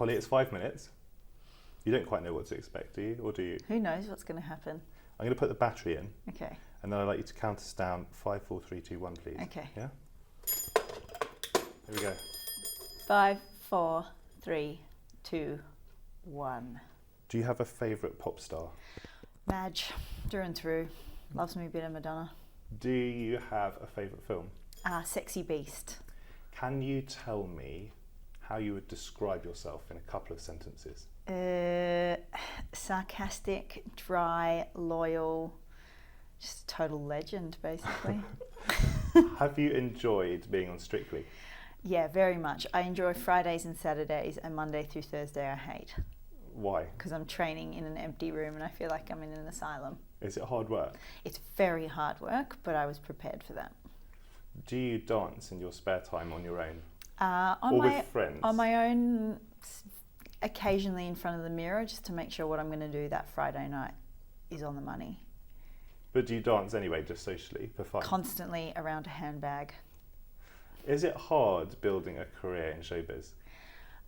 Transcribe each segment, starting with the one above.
Holly, it's 5 minutes. You don't quite know what to expect, do you? Or do you? Who knows what's going to happen? I'm going to put the battery in. Okay. And then I'd like you to count us down 5, 4, 3, 2, 1, please. Okay. Yeah? Here we go. 5, 4, 3, 2, 1. Do you have a favourite pop star? Madge, through and through. Loves me a bit of Madonna. Do you have a favourite film? Sexy Beast. Can you tell me how you would describe yourself in a couple of sentences? Sarcastic, dry, loyal, just a total legend, basically. Have you enjoyed being on Strictly? Yeah, very much. I enjoy Fridays and Saturdays, and Monday through Thursday I hate. Why? Because I'm training in an empty room and I feel like I'm in an asylum. Is it hard work? It's very hard work, but I was prepared for that. Do you dance in your spare time on your own? With friends? On my own, occasionally in front of the mirror, just to make sure what I'm going to do that Friday night is on the money. But do you dance anyway, just socially, for fun? Constantly around a handbag. Is it hard building a career in showbiz?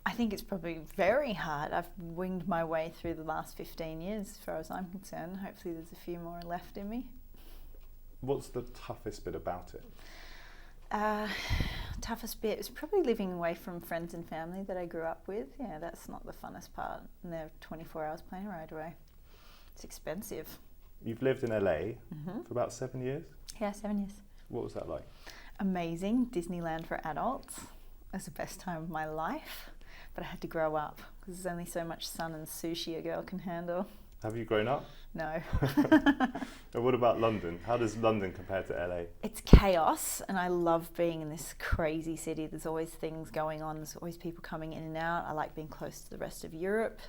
I think it's probably very hard. I've winged my way through the last 15 years as far as I'm concerned. Hopefully there's a few more left in me. What's the toughest bit about it? Toughest bit is probably living away from friends and family that I grew up with. Yeah, that's not the funnest part. And they're 24 hours plane ride away. It's expensive. You've lived in LA for about 7 years? Yeah, 7 years. What was that like? Amazing. Disneyland for adults. It was the best time of my life. But I had to grow up because there's only so much sun and sushi a girl can handle. Have you grown up? No. And what about London? How does London compare to LA? It's chaos, and I love being in this crazy city. There's always things going on. There's always people coming in and out. I like being close to the rest of Europe.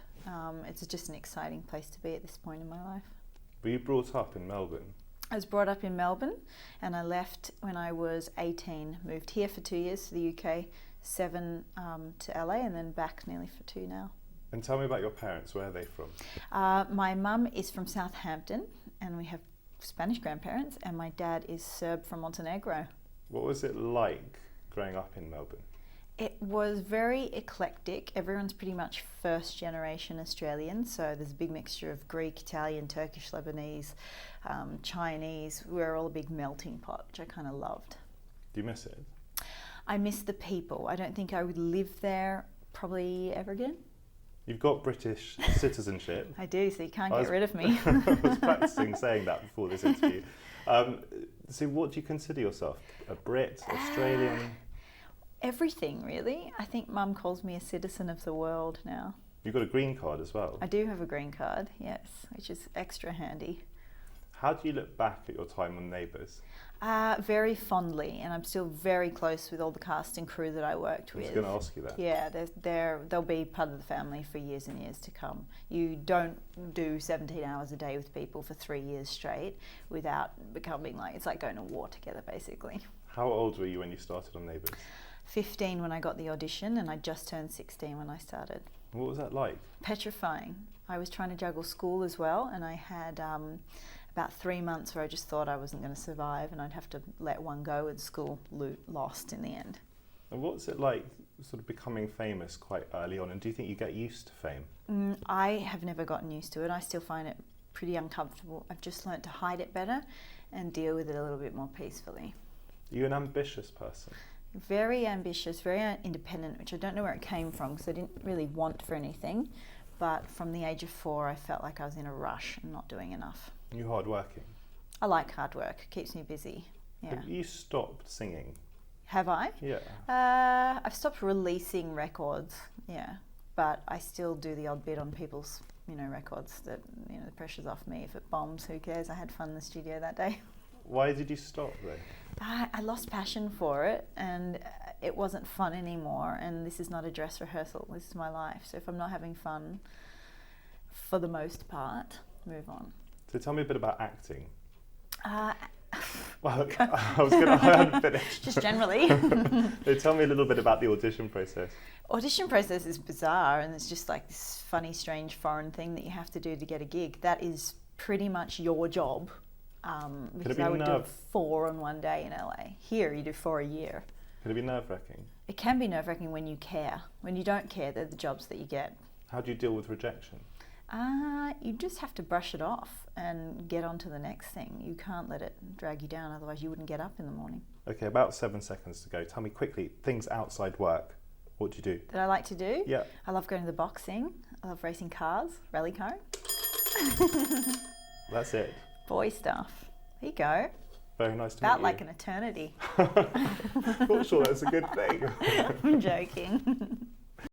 It's just an exciting place to be at this point in my life. Were you brought up in Melbourne? I was brought up in Melbourne, and I left when I was 18. Moved here for 2 years to the UK, 7 to LA, and then back nearly for 2 now. And tell me about your parents. Where are they from? My mum is from Southampton, and we have Spanish grandparents, and my dad is Serb from Montenegro. What was it like growing up in Melbourne? It was very eclectic. Everyone's pretty much first generation Australian, so there's a big mixture of Greek, Italian, Turkish, Lebanese, Chinese. We're all a big melting pot, which I kind of loved. Do you miss it? I miss the people. I don't think I would live there probably ever again. You've got British citizenship. I do, so you can't get rid of me. I was practicing saying that before this interview. So what do you consider yourself? A Brit, Australian? Everything, really. I think Mum calls me a citizen of the world now. You've got a green card as well. I do have a green card, yes, which is extra handy. How do you look back at your time on Neighbours? Very fondly, and I'm still very close with all the cast and crew that I worked with. I was going to ask you that. Yeah, they'll be part of the family for years and years to come. You don't do 17 hours a day with people for 3 years straight without becoming it's like going to war together, basically. How old were you when you started on Neighbours? 15 when I got the audition, and I just turned 16 when I started. What was that like? Petrifying. I was trying to juggle school as well, and I had about 3 months where I just thought I wasn't going to survive, and I'd have to let one go, and school lost in the end. And what's it like sort of becoming famous quite early on, and do you think you get used to fame? I have never gotten used to it. I still find it pretty uncomfortable. I've just learnt to hide it better and deal with it a little bit more peacefully. Are you an ambitious person? Very ambitious, very independent, which I don't know where it came from because I didn't really want for anything. But from the age of 4, I felt like I was in a rush and not doing enough. You're hardworking. I like hard work. It keeps me busy. Yeah. Have you stopped singing? Have I? Yeah. I've stopped releasing records. Yeah, but I still do the odd bit on people's, records. That the pressure's off me. If it bombs, who cares? I had fun in the studio that day. Why did you stop though? I lost passion for it, and it wasn't fun anymore. And this is not a dress rehearsal. This is my life. So if I'm not having fun, for the most part, move on. So tell me a bit about acting. Well, I hadn't finished. Just generally. So tell me a little bit about the audition process. Audition process is bizarre, and it's just like this funny, strange, foreign thing that you have to do to get a gig. That is pretty much your job. Because I would do 4 on one day in LA. Here, you do 4 a year. Can it be nerve-wracking? It can be nerve-wracking when you care. When you don't care, they're the jobs that you get. How do you deal with rejection? You just have to brush it off and get on to the next thing. You can't let it drag you down, otherwise you wouldn't get up in the morning. Okay, about 7 seconds to go. Tell me quickly, things outside work. What do you do? That I like to do? Yeah. I love going to the boxing. I love racing cars, rally car. That's it. Boy stuff. There you go. Very nice to Felt meet like you. an eternity. Not sure that's a good thing. I'm joking.